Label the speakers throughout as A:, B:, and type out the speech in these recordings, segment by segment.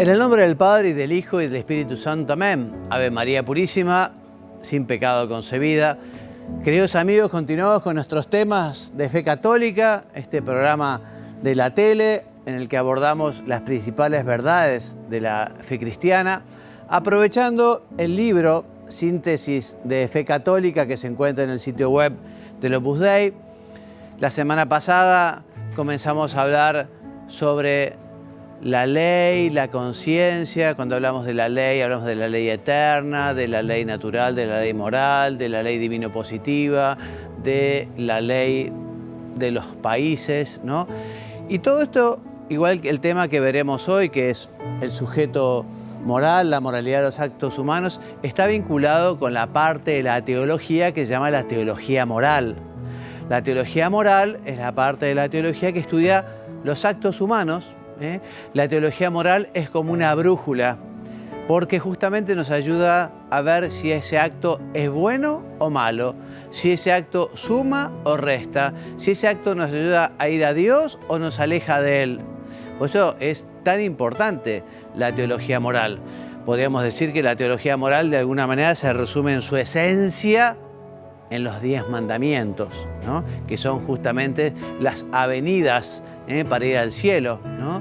A: En el nombre del Padre, y del Hijo, y del Espíritu Santo. Amén. Ave María Purísima, sin pecado concebida. Queridos amigos, continuamos con nuestros temas de fe católica, este programa de la tele, en el que abordamos las principales verdades de la fe cristiana, aprovechando el libro Síntesis de Fe Católica que se encuentra en el sitio web del Opus Dei. La semana pasada comenzamos a hablar sobre la ley, la conciencia. Cuando hablamos de la ley, hablamos de la ley eterna, de la ley natural, de la ley moral, de la ley divino-positiva, de la ley de los países, ¿no? Y todo esto, igual que el tema que veremos hoy, que es el sujeto moral, la moralidad de los actos humanos, está vinculado con la parte de la teología que se llama la teología moral. La teología moral es la parte de la teología que estudia los actos humanos. La teología moral es como una brújula, porque justamente nos ayuda a ver si ese acto es bueno o malo, si ese acto suma o resta, si ese acto nos ayuda a ir a Dios o nos aleja de Él. Por eso es tan importante la teología moral. Podríamos decir que la teología moral de alguna manera se resume en su esencia en los 10 mandamientos, ¿no? Que son justamente las avenidas para ir al cielo, ¿no?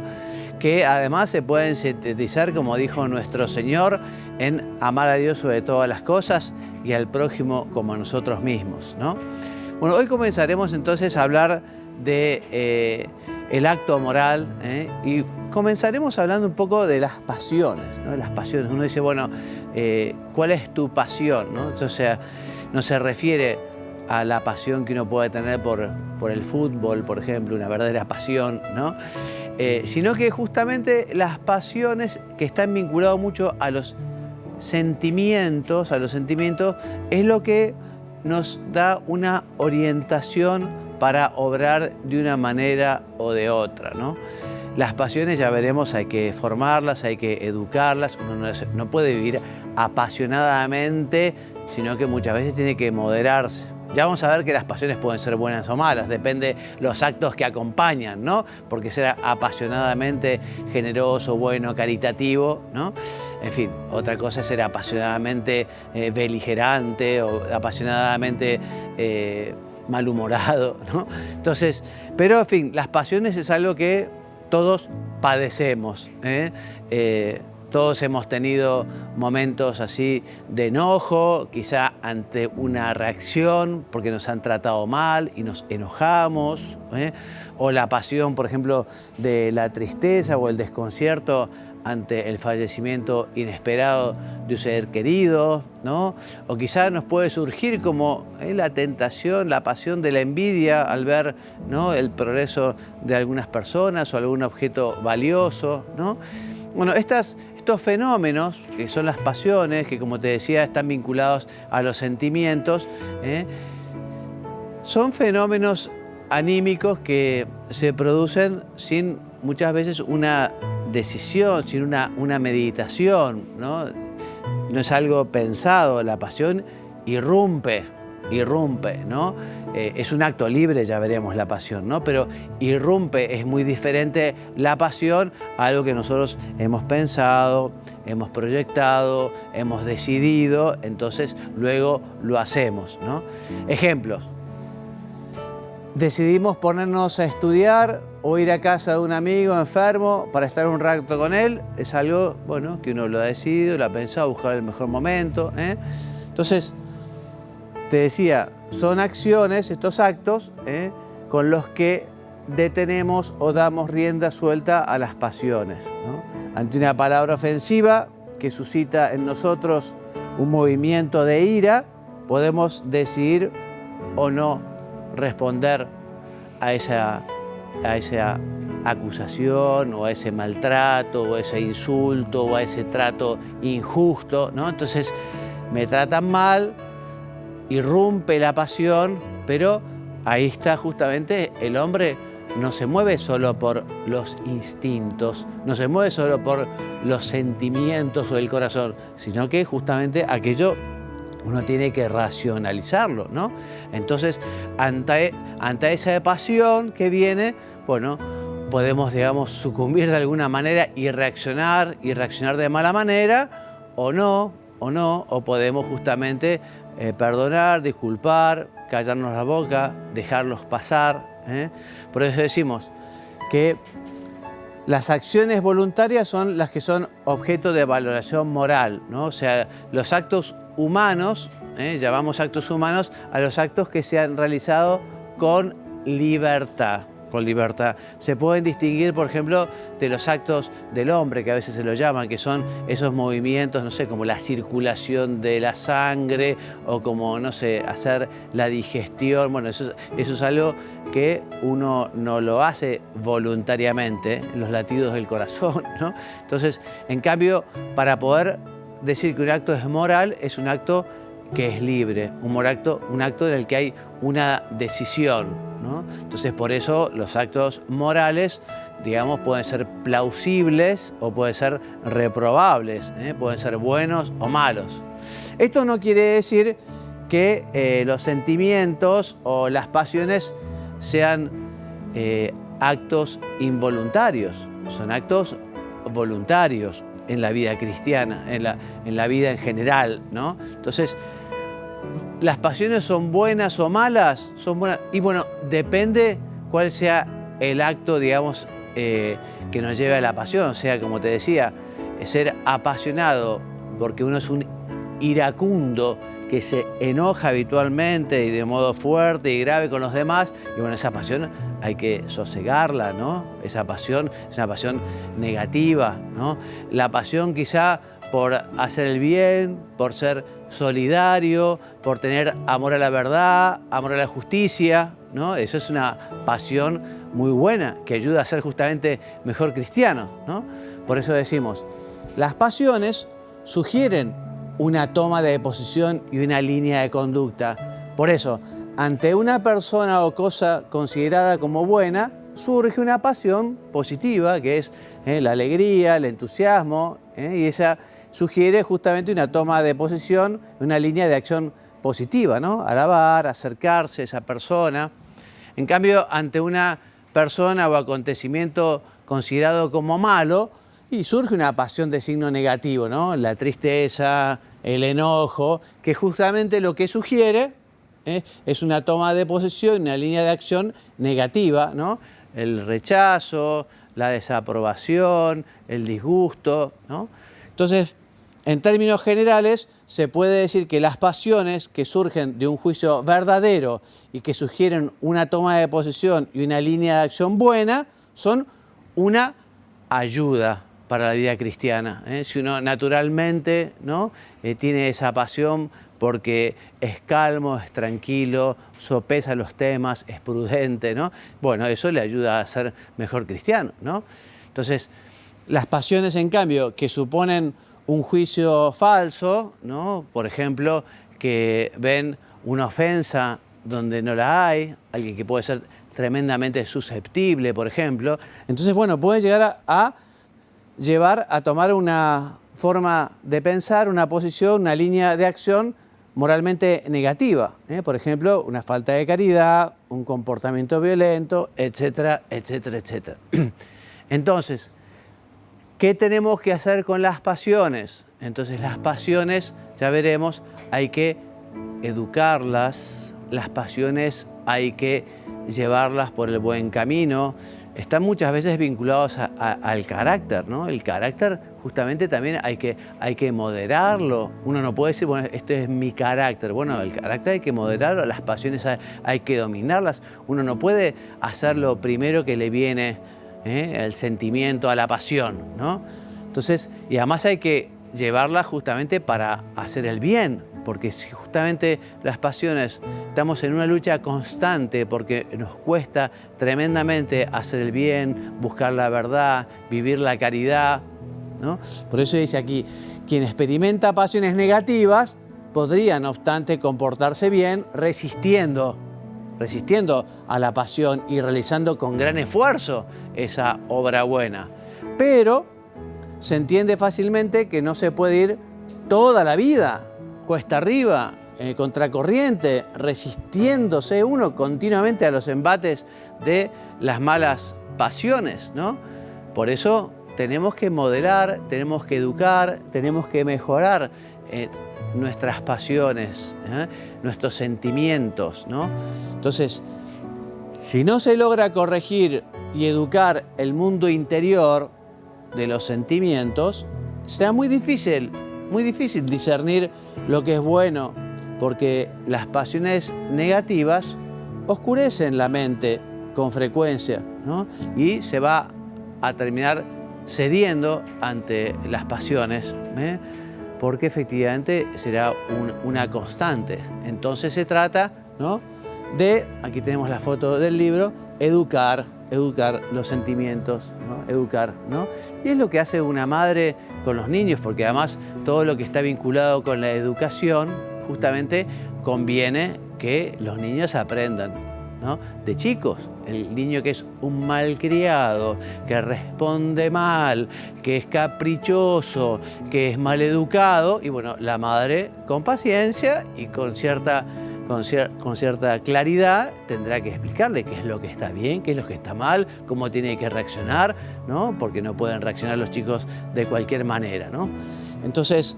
A: Que además se pueden sintetizar, como dijo nuestro Señor, en amar a Dios sobre todas las cosas y al prójimo como a nosotros mismos, ¿no? Bueno, hoy comenzaremos entonces a hablar de el acto moral, y comenzaremos hablando un poco de las pasiones, ¿no? Las pasiones. Uno dice, bueno, ¿cuál es tu pasión, ¿no? O sea, no se refiere a la pasión que uno puede tener por el fútbol, por ejemplo, una verdadera pasión, ¿no? Sino que justamente las pasiones que están vinculadas mucho a los sentimientos, es lo que nos da una orientación para obrar de una manera o de otra, ¿no? Las pasiones, ya veremos, hay que formarlas, hay que educarlas. Uno no puede vivir apasionadamente, sino que muchas veces tiene que moderarse. Ya vamos a ver que las pasiones pueden ser buenas o malas, depende los actos que acompañan, ¿no? Porque ser apasionadamente generoso, bueno, caritativo, ¿no? En fin, otra cosa es ser apasionadamente beligerante o apasionadamente malhumorado, ¿no? Entonces, pero en fin, las pasiones es algo que todos padecemos, todos hemos tenido momentos así de enojo, quizá ante una reacción porque nos han tratado mal y nos enojamos, o la pasión, por ejemplo, de la tristeza o el desconcierto ante el fallecimiento inesperado de un ser querido, ¿no? O quizá nos puede surgir como la tentación, la pasión de la envidia al ver, ¿no?, el progreso de algunas personas o algún objeto valioso, ¿no? Bueno, estos fenómenos, que son las pasiones, que como te decía están vinculados a los sentimientos, son fenómenos anímicos que se producen sin muchas veces una decisión, sin una meditación, ¿no? No es algo pensado, la pasión irrumpe, ¿no? Es un acto libre, ya veremos la pasión, ¿no? Pero irrumpe, es muy diferente la pasión a algo que nosotros hemos pensado, hemos proyectado, hemos decidido, entonces luego lo hacemos, ¿no? Ejemplos. Decidimos ponernos a estudiar o ir a casa de un amigo enfermo para estar un rato con él. Es algo, bueno, que uno lo ha decidido, lo ha pensado, buscar el mejor momento, Entonces, te decía, son acciones, estos actos, con los que detenemos o damos rienda suelta a las pasiones, ¿no? Ante una palabra ofensiva que suscita en nosotros un movimiento de ira, podemos decidir o no responder a esa acusación o a ese maltrato o a ese insulto o a ese trato injusto, ¿no? Entonces, me tratan mal, irrumpe la pasión, pero ahí está justamente el hombre. No se mueve solo por los instintos, no se mueve solo por los sentimientos o el corazón, sino que justamente aquello uno tiene que racionalizarlo, ¿no? Entonces, ante esa pasión que viene, bueno, podemos, digamos, sucumbir de alguna manera y reaccionar de mala manera, o podemos justamente perdonar, disculpar, callarnos la boca, dejarlos pasar. Por eso decimos que las acciones voluntarias son las que son objeto de valoración moral, ¿no? O sea, los actos humanos, llamamos actos humanos a los actos que se han realizado con libertad. Se pueden distinguir, por ejemplo, de los actos del hombre, que a veces se lo llaman, que son esos movimientos, no sé, como la circulación de la sangre o como, no sé, hacer la digestión. Bueno, eso es algo que uno no lo hace voluntariamente, los latidos del corazón, ¿no? Entonces, en cambio, para poder decir que un acto es moral, es un acto que es libre, un acto en el que hay una decisión, ¿no? Entonces, por eso los actos morales, digamos, pueden ser plausibles o pueden ser reprobables, pueden ser buenos o malos. Esto no quiere decir que los sentimientos o las pasiones sean actos involuntarios, son actos voluntarios en la vida cristiana, en la vida en general, ¿no? Entonces, ¿las pasiones son buenas o malas? Son buenas. Y bueno, depende cuál sea el acto, digamos, que nos lleve a la pasión. O sea, como te decía, ser apasionado porque uno es un iracundo que se enoja habitualmente y de modo fuerte y grave con los demás. Y bueno, esa pasión hay que sosegarla, ¿no? Esa pasión es una pasión negativa, ¿no? La pasión quizá por hacer el bien, por ser solidario, por tener amor a la verdad, amor a la justicia, ¿no? Eso es una pasión muy buena que ayuda a ser justamente mejor cristiano, ¿no? Por eso decimos, las pasiones sugieren una toma de posición y una línea de conducta. Por eso, ante una persona o cosa considerada como buena, surge una pasión positiva, que es la alegría, el entusiasmo, y esa sugiere justamente una toma de posición, una línea de acción positiva, ¿no? Alabar, acercarse a esa persona. En cambio, ante una persona o acontecimiento considerado como malo, y surge una pasión de signo negativo, ¿no? La tristeza, el enojo, que justamente lo que sugiere es una toma de posesión, una línea de acción negativa, ¿no? El rechazo, la desaprobación, el disgusto, ¿no? Entonces, en términos generales, se puede decir que las pasiones que surgen de un juicio verdadero y que sugieren una toma de posesión y una línea de acción buena son una ayuda para la vida cristiana. Si uno naturalmente, ¿no? Tiene esa pasión porque es calmo, es tranquilo, sopesa los temas, es prudente, ¿no? Bueno, eso le ayuda a ser mejor cristiano, ¿no? Entonces, las pasiones, en cambio, que suponen un juicio falso, ¿no? Por ejemplo, que ven una ofensa donde no la hay, alguien que puede ser tremendamente susceptible, por ejemplo. Entonces, bueno, puede llegar a llevar a tomar una forma de pensar, una posición, una línea de acción moralmente negativa. Por ejemplo, una falta de caridad, un comportamiento violento, etcétera, etcétera, etcétera. Entonces, ¿qué tenemos que hacer con las pasiones? Entonces, las pasiones, ya veremos, hay que educarlas, las pasiones hay que llevarlas por el buen camino. Están muchas veces vinculados al carácter, ¿no? El carácter justamente también hay que moderarlo. Uno no puede decir, bueno, este es mi carácter. Bueno, el carácter hay que moderarlo, las pasiones hay que dominarlas. Uno no puede hacer lo primero que le viene, el sentimiento a la pasión, ¿no? Entonces, y además hay que llevarlas justamente para hacer el bien, porque si justamente las pasiones estamos en una lucha constante porque nos cuesta tremendamente hacer el bien, buscar la verdad, vivir la caridad, ¿no? Por eso dice aquí, quien experimenta pasiones negativas podría, no obstante, comportarse bien resistiendo a la pasión y realizando con gran esfuerzo esa obra buena. Pero se entiende fácilmente que no se puede ir toda la vida cuesta arriba, contracorriente, resistiéndose uno continuamente a los embates de las malas pasiones, ¿no? Por eso tenemos que modelar, tenemos que educar, tenemos que mejorar nuestras pasiones, nuestros sentimientos, ¿no? Entonces, si no se logra corregir y educar el mundo interior de los sentimientos, será muy difícil discernir lo que es bueno, porque las pasiones negativas oscurecen la mente con frecuencia, ¿no? Y se va a terminar cediendo ante las pasiones, porque efectivamente será una constante. Entonces se trata, ¿no?, de, aquí tenemos la foto del libro, educar los sentimientos, ¿no? Educar, ¿no? Y es lo que hace una madre con los niños, porque además todo lo que está vinculado con la educación, justamente conviene que los niños aprendan, ¿no? De chicos. El niño que es un malcriado, que responde mal, que es caprichoso, que es maleducado, y bueno, la madre con paciencia y con cierta claridad tendrá que explicarle qué es lo que está bien, qué es lo que está mal, cómo tiene que reaccionar, ¿no? Porque no pueden reaccionar los chicos de cualquier manera, ¿no? Entonces,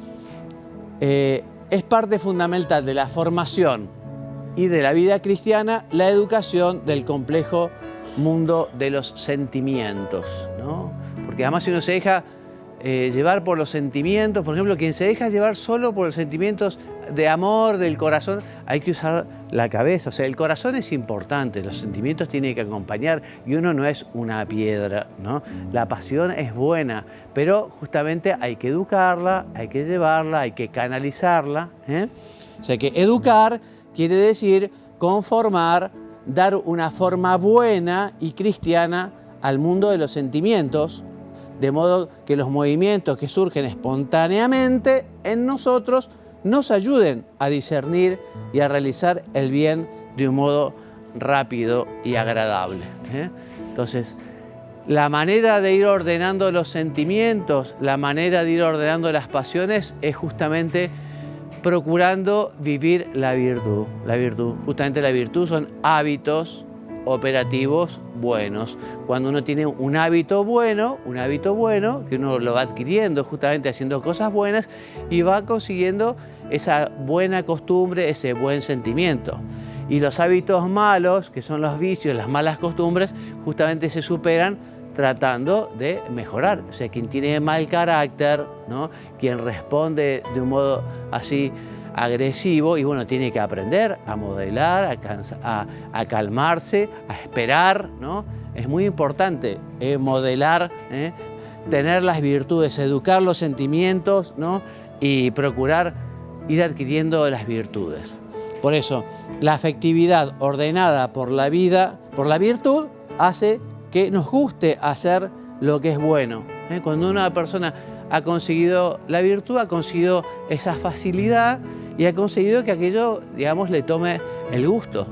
A: es parte fundamental de la formación y de la vida cristiana la educación del complejo mundo de los sentimientos, ¿no? Porque además si uno se deja llevar por los sentimientos, por ejemplo, quien se deja llevar solo por los sentimientos de amor, del corazón, hay que usar la cabeza. O sea, el corazón es importante, los sentimientos tienen que acompañar y uno no es una piedra, ¿no? La pasión es buena, pero justamente hay que educarla, hay que llevarla, hay que canalizarla, ¿eh? O sea, que educar quiere decir conformar, dar una forma buena y cristiana al mundo de los sentimientos, de modo que los movimientos que surgen espontáneamente en nosotros nos ayuden a discernir y a realizar el bien de un modo rápido y agradable, ¿eh? Entonces, la manera de ir ordenando los sentimientos, la manera de ir ordenando las pasiones es justamente procurando vivir la virtud. La virtud, justamente la virtud son hábitos operativos buenos. Cuando uno tiene un hábito bueno, que uno lo va adquiriendo justamente haciendo cosas buenas y va consiguiendo esa buena costumbre, ese buen sentimiento. Y los hábitos malos, que son los vicios, las malas costumbres, justamente se superan tratando de mejorar. O sea, quien tiene mal carácter, ¿no?, quien responde de un modo así agresivo, y bueno, tiene que aprender a modelar, a calmarse, a esperar, ¿no? Es muy importante modelar, tener las virtudes, educar los sentimientos, ¿no?, y procurar ir adquiriendo las virtudes. Por eso, la afectividad ordenada por la vida, por la virtud, hace que nos guste hacer lo que es bueno. Cuando una persona ha conseguido la virtud, ha conseguido esa facilidad y ha conseguido que aquello, digamos, le tome el gusto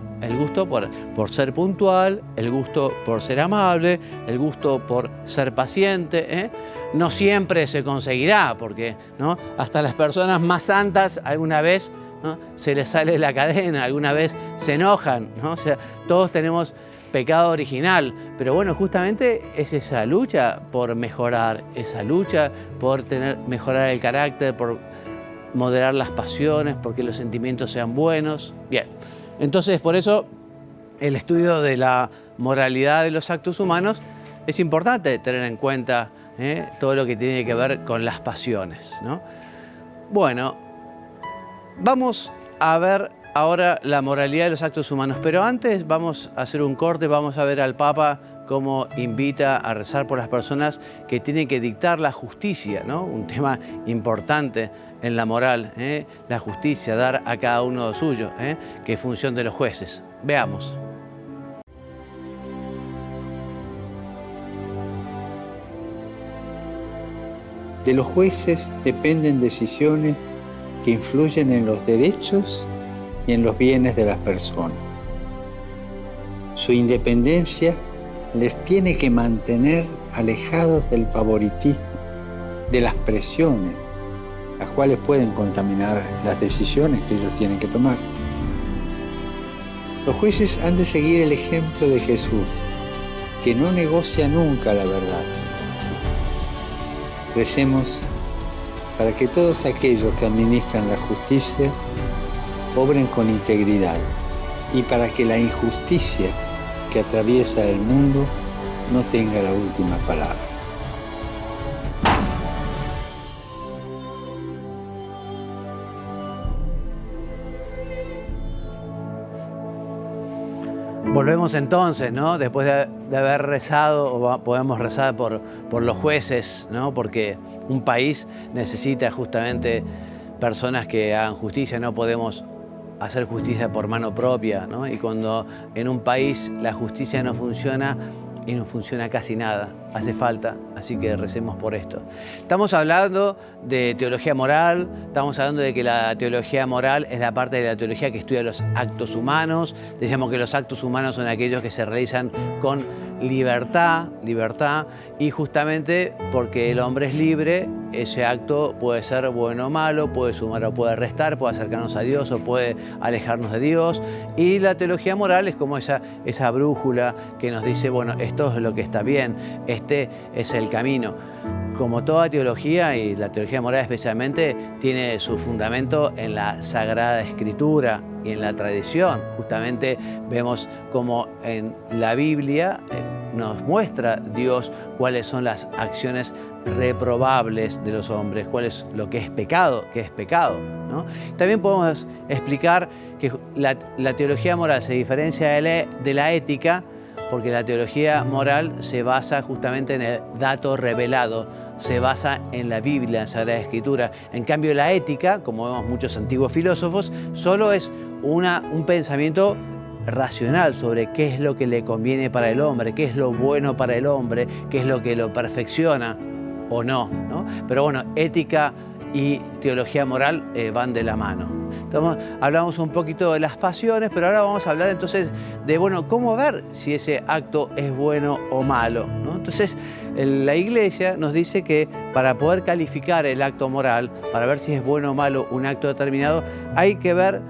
A: por ser puntual, el gusto por ser amable, el gusto por ser paciente, No siempre se conseguirá, porque, ¿no?, hasta las personas más santas alguna vez, ¿no?, se les sale la cadena, alguna vez se enojan, ¿no? O sea, todos tenemos pecado original, pero bueno, justamente es esa lucha por mejorar, esa lucha por mejorar el carácter, por moderar las pasiones, porque los sentimientos sean buenos. Bien, entonces por eso el estudio de la moralidad de los actos humanos es importante tener en cuenta todo lo que tiene que ver con las pasiones, ¿no? Bueno, vamos a ver ahora la moralidad de los actos humanos, pero antes vamos a hacer un corte, vamos a ver al Papa cómo invita a rezar por las personas que tienen que dictar la justicia, ¿no? Un tema importante en la moral, la justicia, dar a cada uno lo suyo, que es función de los jueces. Veamos.
B: De los jueces dependen decisiones que influyen en los derechos y en los bienes de las personas. Su independencia les tiene que mantener alejados del favoritismo, de las presiones, las cuales pueden contaminar las decisiones que ellos tienen que tomar. Los jueces han de seguir el ejemplo de Jesús, que no negocia nunca la verdad. Recemos para que todos aquellos que administran la justicia obren con integridad y para que la injusticia que atraviesa el mundo no tenga la última palabra.
A: Volvemos entonces, ¿no? Después de haber rezado, o podemos rezar por los jueces, ¿no? Porque un país necesita justamente personas que hagan justicia, no podemos hacer justicia por mano propia, ¿no? Y cuando en un país la justicia no funciona, y no funciona casi nada, hace falta, así que recemos por esto. Estamos hablando de teología moral, estamos hablando de que la teología moral es la parte de la teología que estudia los actos humanos. Decíamos que los actos humanos son aquellos que se realizan con libertad, y justamente porque el hombre es libre, ese acto puede ser bueno o malo, puede sumar o puede restar, puede acercarnos a Dios o puede alejarnos de Dios. Y la teología moral es como esa brújula que nos dice, bueno, esto es lo que está bien, este es el camino. Como toda teología, y la teología moral especialmente, tiene su fundamento en la Sagrada Escritura y en la tradición. Justamente vemos como en la Biblia nos muestra Dios cuáles son las acciones reprobables de los hombres, cuál es lo que es pecado, ¿no? También podemos explicar que la teología moral se diferencia de la ética, porque la teología moral se basa justamente en el dato revelado, se basa en la Biblia, en la Sagrada Escritura. En cambio, la ética, como vemos muchos antiguos filósofos, solo es un pensamiento racional sobre qué es lo que le conviene para el hombre, qué es lo bueno para el hombre, qué es lo que lo perfecciona o no, ¿no? Pero bueno, ética y teología moral van de la mano. Entonces, hablamos un poquito de las pasiones, pero ahora vamos a hablar entonces de, bueno, cómo ver si ese acto es bueno o malo, ¿no? Entonces, la Iglesia nos dice que para poder calificar el acto moral, para ver si es bueno o malo un acto determinado, hay que ver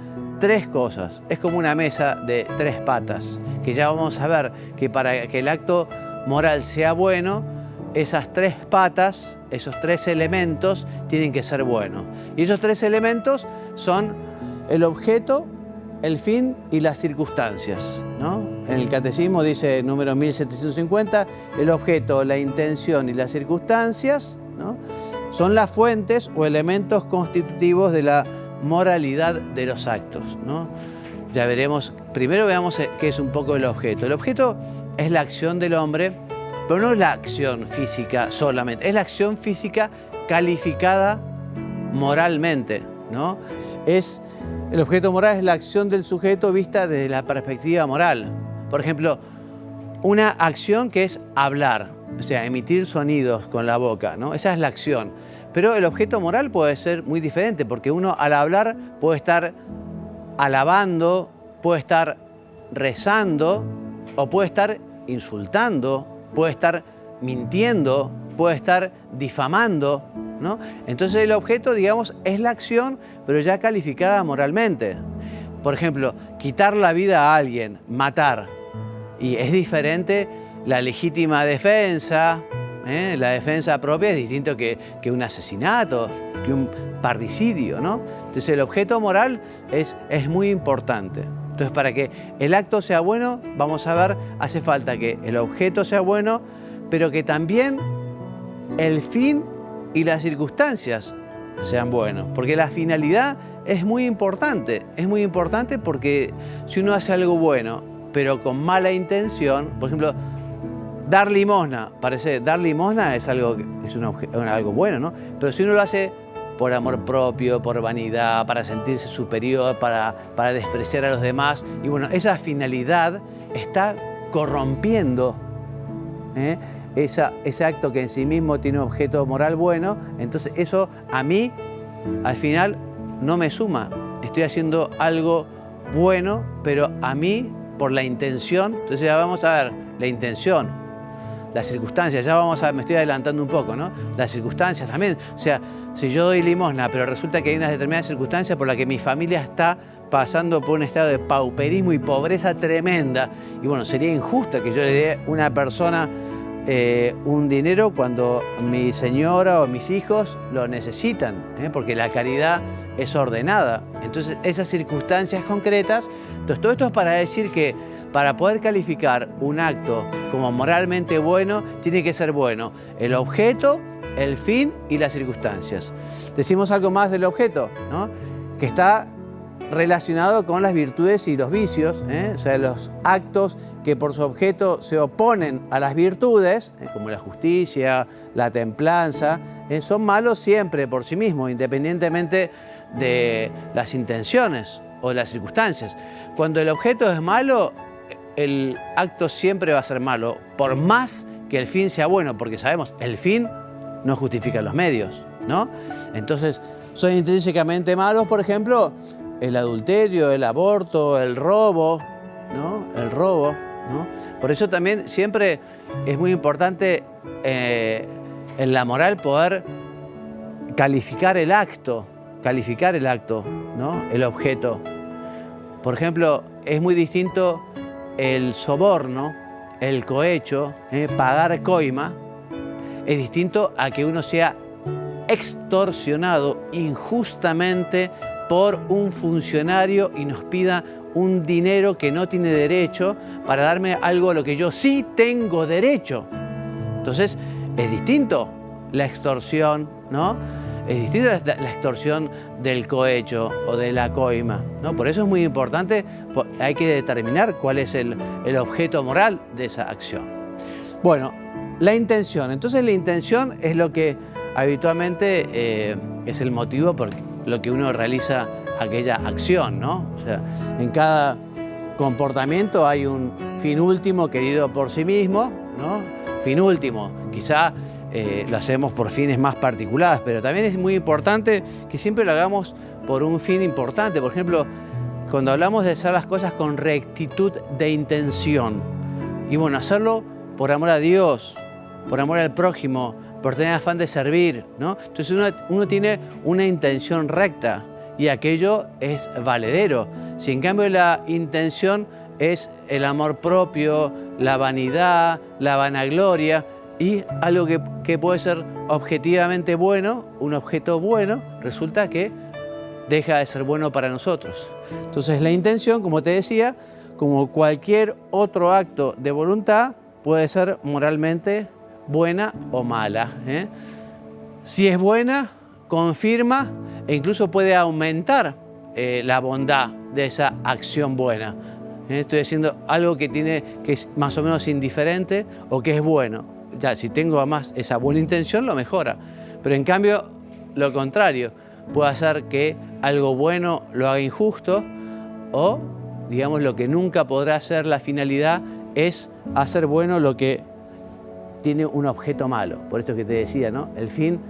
A: tres cosas. Es como una mesa de tres patas, que ya vamos a ver que para que el acto moral sea bueno, esas tres patas, esos tres elementos tienen que ser buenos. Y esos tres elementos son el objeto, el fin y las circunstancias, ¿no? En el Catecismo dice, número 1750, el objeto, la intención y las circunstancias, ¿no?, son las fuentes o elementos constitutivos de la moralidad de los actos, ¿no? Ya veremos, primero veamos qué es un poco el objeto. El objeto es la acción del hombre, pero no es la acción física solamente, es la acción física calificada moralmente, ¿no? El objeto moral es la acción del sujeto vista desde la perspectiva moral. Por ejemplo, una acción que es hablar, o sea, emitir sonidos con la boca, ¿no? Esa es la acción. Pero el objeto moral puede ser muy diferente, porque uno al hablar puede estar alabando, puede estar rezando, o puede estar insultando, puede estar mintiendo, puede estar difamando, ¿no? Entonces el objeto, digamos, es la acción, pero ya calificada moralmente. Por ejemplo, quitar la vida a alguien, matar. Y es diferente la legítima defensa, la defensa propia es distinto que un asesinato, que un parricidio, ¿no? Entonces el objeto moral es muy importante. Entonces, para que el acto sea bueno, vamos a ver, hace falta que el objeto sea bueno, pero que también el fin y las circunstancias sean buenos. Porque la finalidad es muy importante porque si uno hace algo bueno, pero con mala intención, por ejemplo, dar limosna, dar limosna es algo bueno, ¿no? Pero si uno lo hace por amor propio, por vanidad, para sentirse superior, para despreciar a los demás, y bueno, esa finalidad está corrompiendo ese acto que en sí mismo tiene un objeto moral bueno. Entonces eso a mí, al final, no me suma. Estoy haciendo algo bueno, pero a mí, por la intención, entonces ya vamos a ver la intención, las circunstancias, me estoy adelantando un poco, ¿no? Las circunstancias también, o sea, si yo doy limosna, pero resulta que hay unas determinadas circunstancias por las que mi familia está pasando por un estado de pauperismo y pobreza tremenda. Y bueno, sería injusto que yo le dé a una persona un dinero cuando mi señora o mis hijos lo necesitan, porque la caridad es ordenada. Entonces, esas circunstancias concretas, entonces todo esto es para decir que para poder calificar un acto como moralmente bueno, tiene que ser bueno el objeto, el fin y las circunstancias. Decimos algo más del objeto, ¿no? Que está relacionado con las virtudes y los vicios, o sea, los actos que por su objeto se oponen a las virtudes, como la justicia, la templanza, son malos siempre por sí mismos, independientemente de las intenciones o de las circunstancias. Cuando el objeto es malo, el acto siempre va a ser malo, por más que el fin sea bueno, porque sabemos, el fin no justifica los medios, ¿no? Entonces, son intrínsecamente malos, por ejemplo, el adulterio, el aborto, el robo, ¿no? El robo, ¿no? Por eso también siempre es muy importante en la moral poder calificar el acto, ¿no? El objeto. Por ejemplo, es muy distinto el soborno, el cohecho, pagar coima, es distinto a que uno sea extorsionado injustamente por un funcionario y nos pida un dinero que no tiene derecho para darme algo a lo que yo sí tengo derecho. Entonces, es distinto la extorsión, ¿no? Es distinta la extorsión del cohecho o de la coima, ¿no? Por eso es muy importante, hay que determinar cuál es el objeto moral de esa acción. Bueno, la intención. Entonces la intención es lo que habitualmente es el motivo por lo que uno realiza aquella acción, ¿no? O sea, en cada comportamiento hay un fin último querido por sí mismo, ¿no? Fin último, quizá lo hacemos por fines más particulares, pero también es muy importante que siempre lo hagamos por un fin importante. Por ejemplo, cuando hablamos de hacer las cosas con rectitud de intención, y bueno, hacerlo por amor a Dios, por amor al prójimo, por tener afán de servir, ¿no? Entonces uno tiene una intención recta y aquello es valedero. Si en cambio la intención es el amor propio, la vanidad, la vanagloria y algo que puede ser objetivamente bueno, un objeto bueno, resulta que deja de ser bueno para nosotros. Entonces la intención, como te decía, como cualquier otro acto de voluntad, puede ser moralmente buena o mala, ¿eh? Si es buena, confirma e incluso puede aumentar la bondad de esa acción buena. Estoy diciendo algo que es más o menos indiferente o que es bueno. Ya, si tengo además esa buena intención, lo mejora. Pero en cambio, lo contrario, puede hacer que algo bueno lo haga injusto o, digamos, lo que nunca podrá ser la finalidad es hacer bueno lo que tiene un objeto malo. Por esto que te decía, ¿no? El fin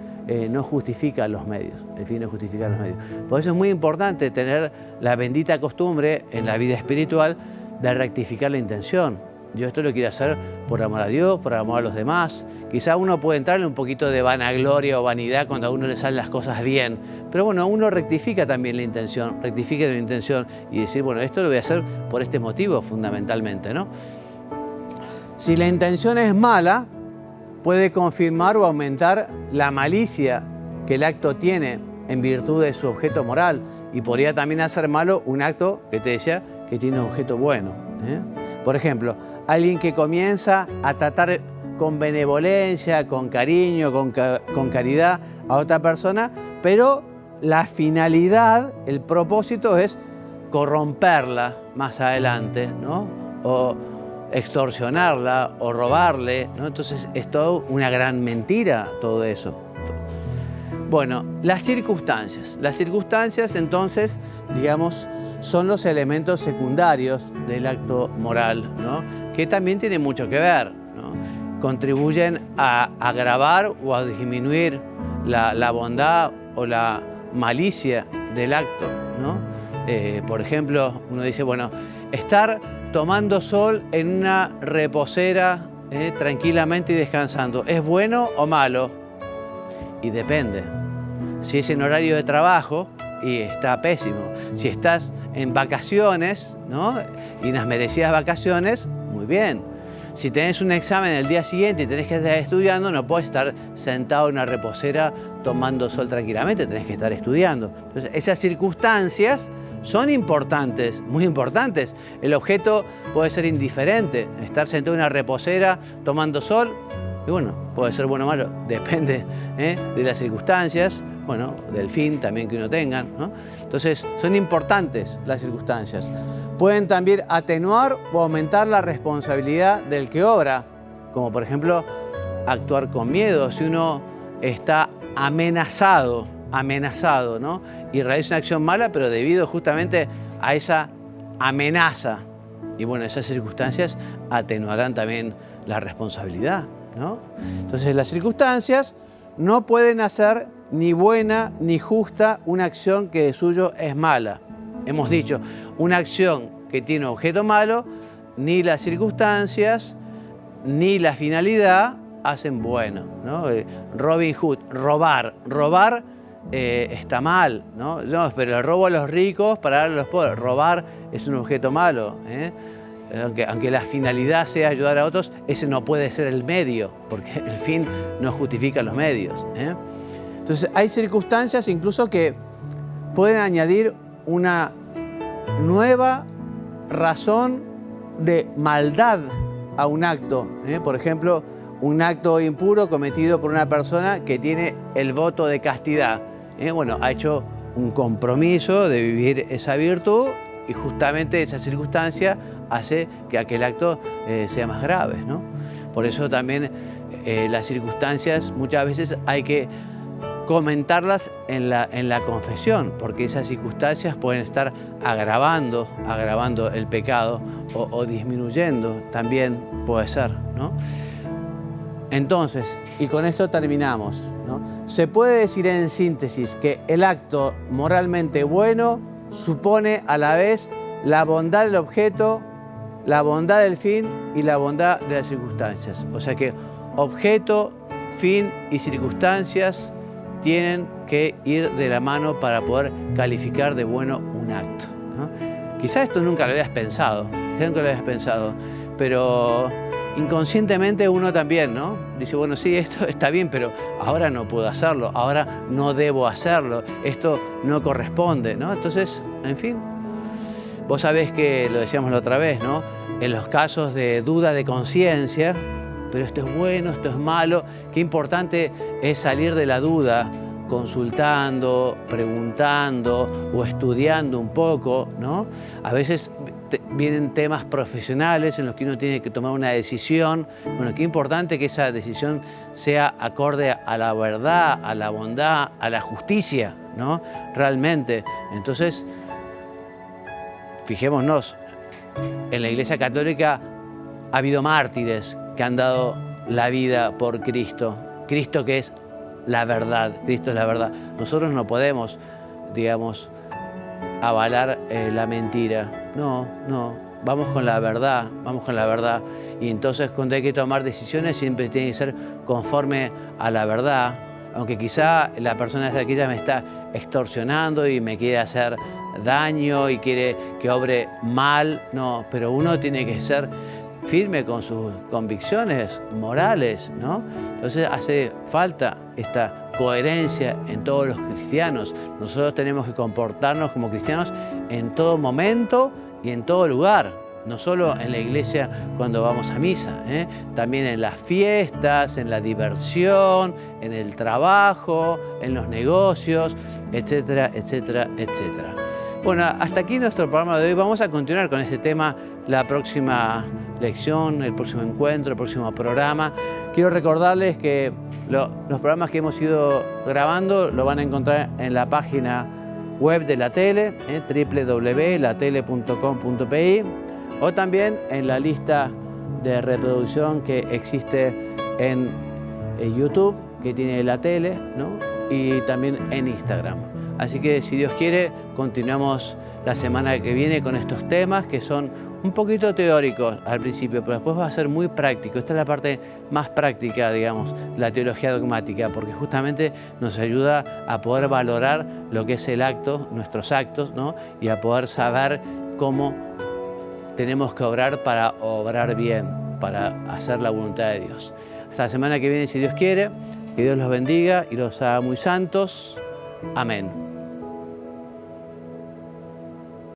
A: no justifica los medios. El fin no justifica los medios. Por eso es muy importante tener la bendita costumbre en la vida espiritual de rectificar la intención. Yo esto lo quiero hacer por amor a Dios, por amor a los demás. Quizá uno puede entrarle un poquito de vanagloria o vanidad cuando a uno le salen las cosas bien. Pero bueno, uno rectifica también la intención, rectifica la intención y decir, bueno, esto lo voy a hacer por este motivo fundamentalmente, ¿no? Si la intención es mala, puede confirmar o aumentar la malicia que el acto tiene en virtud de su objeto moral y podría también hacer malo un acto, que te decía, que tiene un objeto bueno, ¿eh? Por ejemplo, alguien que comienza a tratar con benevolencia, con cariño, con caridad a otra persona, pero la finalidad, el propósito es corromperla más adelante, ¿no? O extorsionarla o robarle, ¿no? Entonces es todo una gran mentira todo eso. Bueno, las circunstancias. Las circunstancias entonces, digamos, son los elementos secundarios del acto moral, ¿no? Que también tienen mucho que ver, ¿no? Contribuyen a agravar o a disminuir la bondad o la malicia del acto, ¿no? Por ejemplo, uno dice, bueno, estar tomando sol en una reposera tranquilamente y descansando, ¿es bueno o malo? Y depende. Si es en horario de trabajo y está pésimo. Si estás en vacaciones, ¿no? Y unas merecidas vacaciones, muy bien. Si tenés un examen el día siguiente y tenés que estar estudiando, no podés estar sentado en una reposera tomando sol tranquilamente, tenés que estar estudiando. Entonces, esas circunstancias son importantes, muy importantes. El objeto puede ser indiferente, estar sentado en una reposera tomando sol, y bueno, puede ser bueno o malo, depende de las circunstancias, bueno, del fin también que uno tenga, ¿no? Entonces, son importantes las circunstancias. Pueden también atenuar o aumentar la responsabilidad del que obra, como por ejemplo, actuar con miedo. Si uno está amenazado, ¿no? Y realiza una acción mala, pero debido justamente a esa amenaza. Y bueno, esas circunstancias atenuarán también la responsabilidad, ¿no? Entonces, las circunstancias no pueden hacer ni buena ni justa una acción que de suyo es mala. Hemos dicho, una acción que tiene un objeto malo, ni las circunstancias, ni la finalidad hacen bueno, ¿no? Robin Hood, robar está mal, ¿no? No, pero el robo a los ricos para darle a los pobres. Robar es un objeto malo, ¿eh? Aunque la finalidad sea ayudar a otros, ese no puede ser el medio, porque el fin no justifica los medios, ¿eh? Entonces, hay circunstancias incluso que pueden añadir una nueva razón de maldad a un acto, ¿eh? Por ejemplo, un acto impuro cometido por una persona que tiene el voto de castidad, ¿eh? Bueno, ha hecho un compromiso de vivir esa virtud y justamente esa circunstancia hace que aquel acto sea más grave, ¿no? Por eso también las circunstancias muchas veces hay que comentarlas en la confesión, porque esas circunstancias pueden estar agravando el pecado o disminuyendo, también puede ser, ¿no? Entonces, y con esto terminamos, ¿no? Se puede decir en síntesis que el acto moralmente bueno supone a la vez la bondad del objeto, la bondad del fin y la bondad de las circunstancias. O sea que objeto, fin y circunstancias tienen que ir de la mano para poder calificar de bueno un acto, ¿no? Quizás esto nunca lo habías pensado, pero inconscientemente uno también, ¿no? Dice, bueno, sí, esto está bien, pero ahora no puedo hacerlo, ahora no debo hacerlo, esto no corresponde, ¿no? Entonces, en fin, vos sabés que, lo decíamos la otra vez, ¿no? En los casos de duda de conciencia, pero esto es bueno, esto es malo, qué importante es salir de la duda consultando, preguntando o estudiando un poco, ¿no? A veces vienen temas profesionales en los que uno tiene que tomar una decisión. Bueno, qué importante que esa decisión sea acorde a la verdad, a la bondad, a la justicia, ¿no? Realmente. Entonces, fijémonos, en la Iglesia Católica ha habido mártires que han dado la vida por Cristo. Cristo que es la verdad, Cristo es la verdad. Nosotros no podemos, digamos, avalar la mentira. No, vamos con la verdad, Y entonces cuando hay que tomar decisiones siempre tiene que ser conforme a la verdad, aunque quizá la persona es aquella me está extorsionando y me quiere hacer daño y quiere que obre mal, no, pero uno tiene que ser firme con sus convicciones morales, ¿no? Entonces hace falta esta coherencia en todos los cristianos. Nosotros tenemos que comportarnos como cristianos en todo momento y en todo lugar, no solo en la iglesia cuando vamos a misa, ¿eh? También en las fiestas, en la diversión, en el trabajo, en los negocios, etcétera, etcétera, etcétera. Bueno, hasta aquí nuestro programa de hoy. Vamos a continuar con este tema la próxima lección, el próximo encuentro, el próximo programa. Quiero recordarles que los programas que hemos ido grabando lo van a encontrar en la página web de la tele, www.latele.com.pi, o también en la lista de reproducción que existe en YouTube, que tiene la tele, ¿no? Y también en Instagram. Así que, si Dios quiere, continuamos la semana que viene con estos temas que son un poquito teórico al principio, pero después va a ser muy práctico. Esta es la parte más práctica, digamos, la teología dogmática, porque justamente nos ayuda a poder valorar lo que es el acto, nuestros actos, ¿no? Y a poder saber cómo tenemos que obrar para obrar bien, para hacer la voluntad de Dios. Hasta la semana que viene, si Dios quiere, que Dios los bendiga y los haga muy santos. Amén.